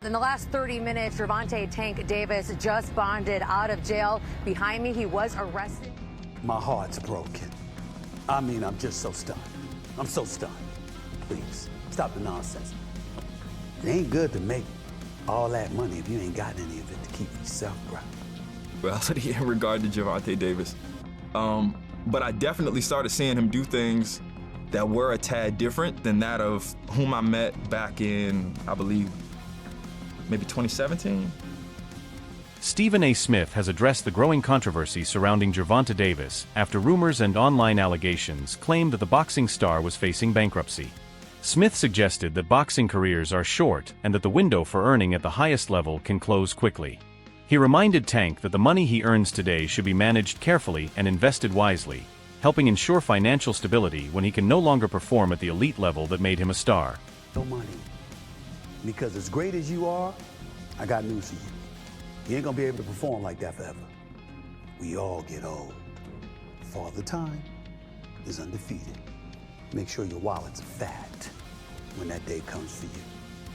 In the last 30 minutes, Gervonta Tank Davis just bonded out of jail. Behind me, he was arrested. My heart's broken. I mean, I'm just so stunned. I'm so stunned. Please, stop the nonsense. It ain't good to make all that money if you ain't got any of it to keep yourself, bro. Well, in regard to Gervonta Davis, but I definitely started seeing him do things that were a tad different than that of whom I met back in, I believe, maybe 2017. StephenASmith has addressed the growing controversy surrounding Gervonta Davis after rumors and online allegations claimed that the boxing star was facing bankruptcy. Smith suggested that boxing careers are short and that the window for earning at the highest level can close quickly. He reminded Tank that the money he earns today should be managed carefully and invested wisely, helping ensure financial stability when he can no longer perform at the elite level that made him a star. No money. Because as great as you are, I got news for you. You ain't gonna be able to perform like that forever. We all get old. Father Time is undefeated. Make sure your wallets are fat when that day comes for you.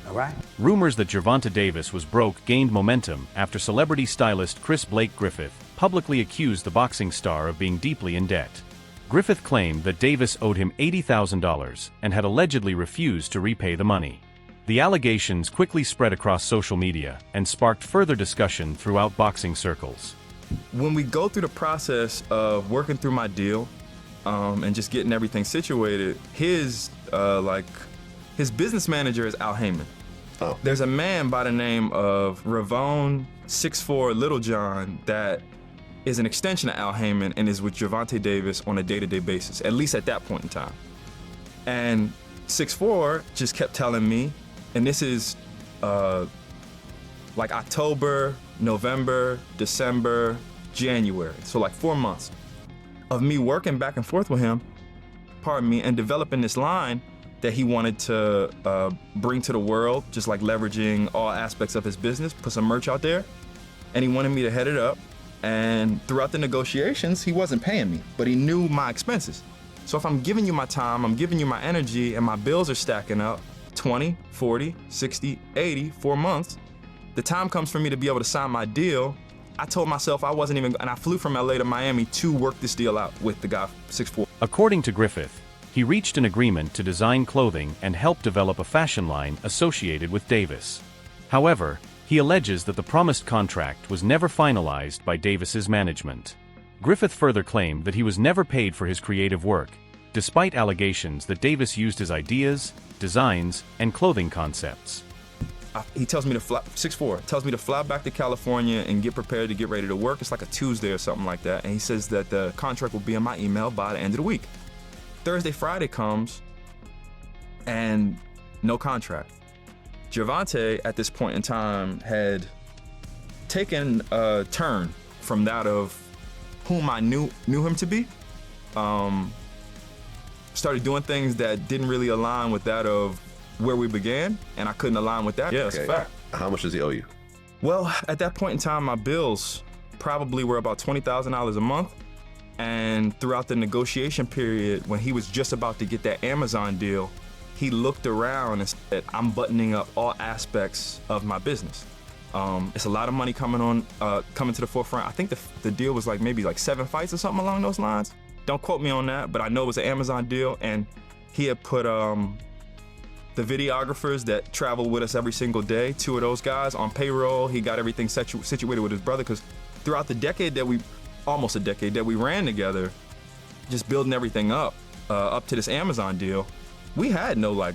All right? Rumors that Gervonta Davis was broke gained momentum after celebrity stylist Chris Blake Griffith publicly accused the boxing star of being deeply in debt. Griffith claimed that Davis owed him $80,000 and had allegedly refused to repay the money. The allegations quickly spread across social media and sparked further discussion throughout boxing circles. When we go through the process of working through my deal and just getting everything situated, his business manager is Al Heyman. Oh. There's a man by the name of Ravone 6'4" Little John that is an extension of Al Heyman and is with Gervonta Davis on a day-to-day basis, at least at that point in time. And 6'4" just kept telling me, and this is like October, November, December, January, so like 4 months of me working back and forth with him, and developing this line that he wanted to bring to the world, just like leveraging all aspects of his business, put some merch out there, and he wanted me to head it up. And throughout the negotiations, he wasn't paying me, but he knew my expenses. So if I'm giving you my time, I'm giving you my energy, and my bills are stacking up, 20, 40, 60, 80, 4 months, the time comes for me to be able to sign my deal. I told myself I wasn't even, and I flew from LA to Miami to work this deal out with the guy 6'4". According to Griffith, he reached an agreement to design clothing and help develop a fashion line associated with Davis. However, he alleges that the promised contract was never finalized by Davis's management. Griffith further claimed that he was never paid for his creative work, despite allegations that Davis used his ideas, designs, and clothing concepts. He tells me to fly, 6'4", tells me to fly back to California and get prepared to get ready to work. It's like a Tuesday or something like that. And he says that the contract will be in my email by the end of the week. Thursday, Friday comes, and no contract. Gervonta, at this point in time, had taken a turn from that of whom I knew him to be. Started doing things that didn't really align with that of where we began, and I couldn't align with that. Yeah, that's a fact. How much does he owe you? Well, at that point in time, my bills probably were about $20,000 a month. And throughout the negotiation period, when he was just about to get that Amazon deal, he looked around and said, I'm buttoning up all aspects of my business. It's a lot of money coming to the forefront. I think the deal was maybe 7 fights or something along those lines. Don't quote me on that, but I know it was an Amazon deal, and he had put the videographers that travel with us every single day, 2 of those guys on payroll. He got everything situated with his brother, because throughout the decade almost a decade that we ran together, just building everything up to this Amazon deal, we had no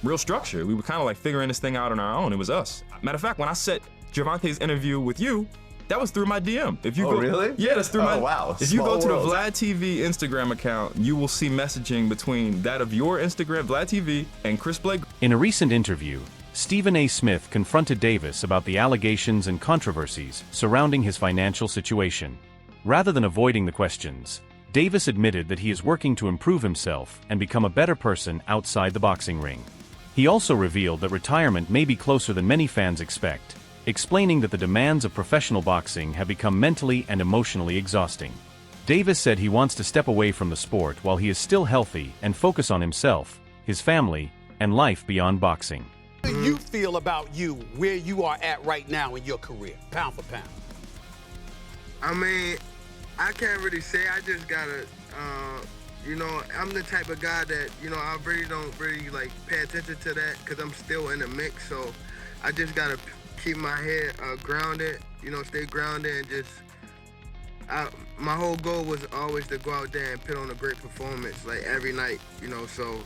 real structure. We were kind of figuring this thing out on our own. It was us. Matter of fact, when I set Gervonta's interview with you, that was through my DM. If you go, really? Yeah, that's through my. Wow. If you go to the Small world. Vlad TV Instagram account, you will see messaging between that of your Instagram, Vlad TV, and Chris Blake. In a recent interview, StephenASmith confronted Davis about the allegations and controversies surrounding his financial situation. Rather than avoiding the questions, Davis admitted that he is working to improve himself and become a better person outside the boxing ring. He also revealed that retirement may be closer than many fans expect, explaining that the demands of professional boxing have become mentally and emotionally exhausting. Davis said he wants to step away from the sport while he is still healthy and focus on himself, his family, and life beyond boxing. How do you feel about you, where you are at right now in your career, pound for pound? I mean, I can't really say. I just gotta, you know, I'm the type of guy that, you know, I really don't really like pay attention to that because I'm still in the mix. So I just gotta keep my head grounded, you know, stay grounded and just. My whole goal was always to go out there and put on a great performance, like every night, you know. So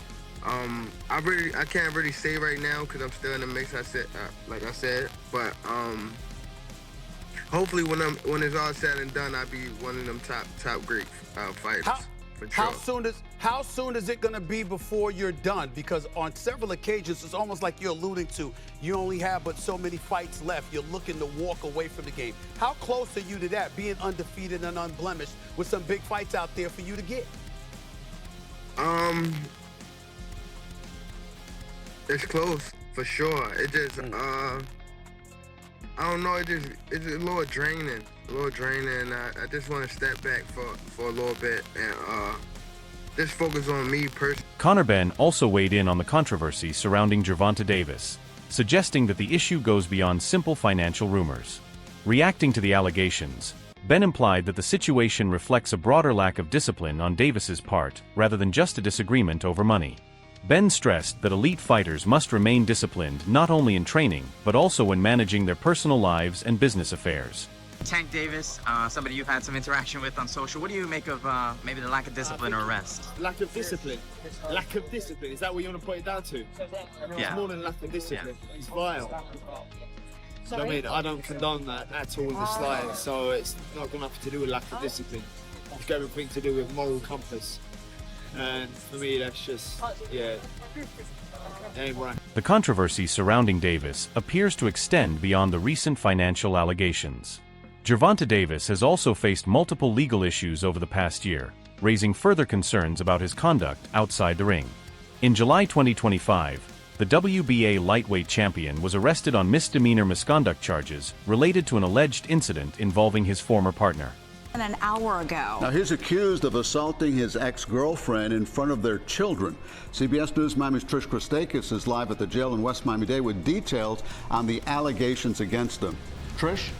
I can't really say right now because I'm still in the mix. Like I said, but hopefully when it's all said and done, I'll be one of them top great fighters. How soon is it going to be before you're done? Because on several occasions, it's almost like you're alluding to, you only have but so many fights left. You're looking to walk away from the game. How close are you to that, being undefeated and unblemished with some big fights out there for you to get? It's close, for sure. It just, I don't know, it's a little draining. I just want to step back for a little bit and just focus on me personally. Conor Benn also weighed in on the controversy surrounding Gervonta Davis, suggesting that the issue goes beyond simple financial rumors. Reacting to the allegations, Benn implied that the situation reflects a broader lack of discipline on Davis's part rather than just a disagreement over money. Benn stressed that elite fighters must remain disciplined not only in training but also when managing their personal lives and business affairs. Tank Davis, somebody you've had some interaction with on social. What do you make of maybe the lack of discipline or arrest? Lack of discipline. Lack of discipline. Is that what you want to point it down to? Yeah. It's more than lack of discipline. Yeah. It's vile. So, I mean, I don't condone that at all in the slightest. So it's not got nothing to do with lack of discipline. It's got everything to do with moral compass. And for me, that's just, yeah, it ain't right. The controversy surrounding Davis appears to extend beyond the recent financial allegations. Gervonta Davis has also faced multiple legal issues over the past year, raising further concerns about his conduct outside the ring. In July 2025, the WBA lightweight champion was arrested on misdemeanor misconduct charges related to an alleged incident involving his former partner. An hour ago. Now he's accused of assaulting his ex-girlfriend in front of their children. CBS News Miami's Trish Christakis is live at the jail in West Miami-Dade with details on the allegations against him. Trish?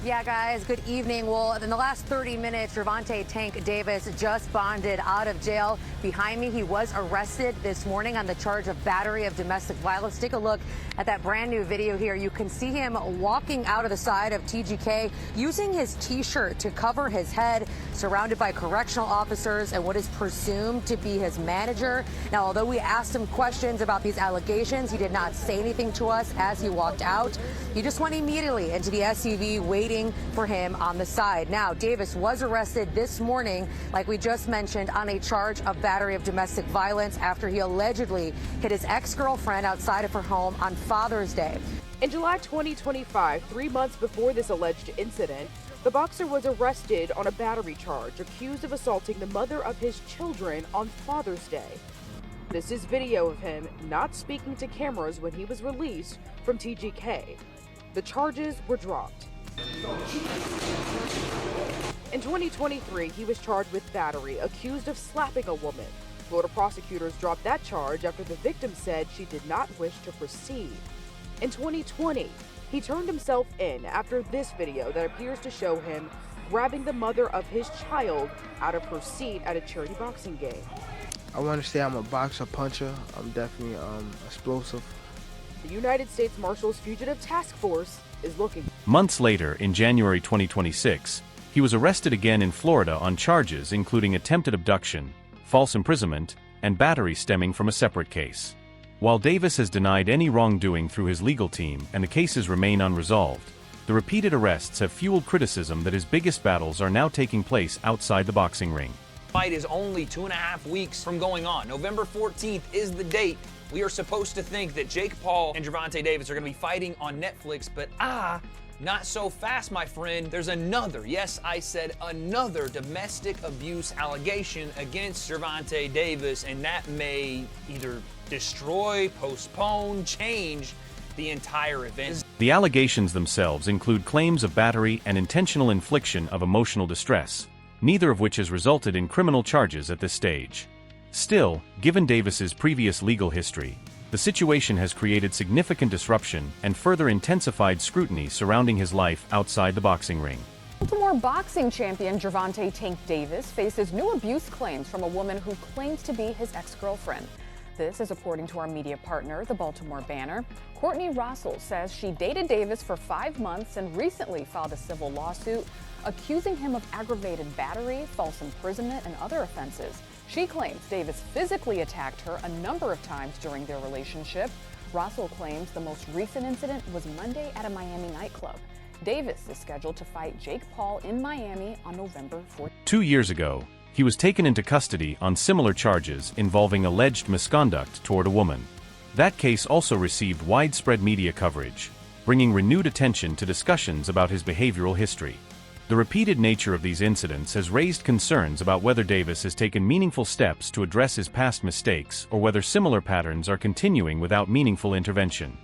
Yeah, guys, good evening. Well, in the last 30 minutes, Gervonta Tank Davis just bonded out of jail. Behind me, he was arrested this morning on the charge of battery of domestic violence. Take a look at that brand new video here. You can see him walking out of the side of TGK using his T-shirt to cover his head, surrounded by correctional officers and what is presumed to be his manager. Now, although we asked him questions about these allegations, he did not say anything to us as he walked out. He just went immediately into the SUV, waiting for him on the side. Now, Davis was arrested this morning, like we just mentioned, on a charge of battery of domestic violence after he allegedly hit his ex-girlfriend outside of her home on Father's Day. In July 2025, 3 months before this alleged incident, the boxer was arrested on a battery charge, accused of assaulting the mother of his children on Father's Day. This is video of him not speaking to cameras when he was released from TGK. The charges were dropped. In 2023, he was charged with battery, accused of slapping a woman. Florida prosecutors dropped that charge after the victim said she did not wish to proceed. In 2020, he turned himself in after this video that appears to show him grabbing the mother of his child out of her seat at a charity boxing game. I want to say I'm a boxer, puncher. I'm definitely explosive. The United States Marshals Fugitive Task Force is looking. Months later, in January 2026, he was arrested again in Florida on charges including attempted abduction, false imprisonment, and battery stemming from a separate case. While Davis has denied any wrongdoing through his legal team and the cases remain unresolved, the repeated arrests have fueled criticism that his biggest battles are now taking place outside the boxing ring. Fight is only 2.5 weeks from going on. November 14th is the date. We are supposed to think that Jake Paul and Gervonta Davis are going to be fighting on Netflix, but not so fast, my friend. There's another, yes, I said another domestic abuse allegation against Gervonta Davis, and that may either destroy, postpone, change the entire event. The allegations themselves include claims of battery and intentional infliction of emotional distress, neither of which has resulted in criminal charges at this stage. Still, given Davis's previous legal history, The situation has created significant disruption and further intensified scrutiny surrounding his life outside the boxing ring. Baltimore boxing champion Gervonta "Tank" Davis faces new abuse claims from a woman who claims to be his ex-girlfriend. This is according to our media partner, the Baltimore Banner. Courtney Russell says she dated Davis for 5 months and recently filed a civil lawsuit accusing him of aggravated battery, false imprisonment, and other offenses. She claims Davis physically attacked her a number of times during their relationship. Russell claims the most recent incident was Monday at a Miami nightclub. Davis is scheduled to fight Jake Paul in Miami on November 4th. 2 years ago, he was taken into custody on similar charges involving alleged misconduct toward a woman. That case also received widespread media coverage, bringing renewed attention to discussions about his behavioral history. The repeated nature of these incidents has raised concerns about whether Davis has taken meaningful steps to address his past mistakes or whether similar patterns are continuing without meaningful intervention.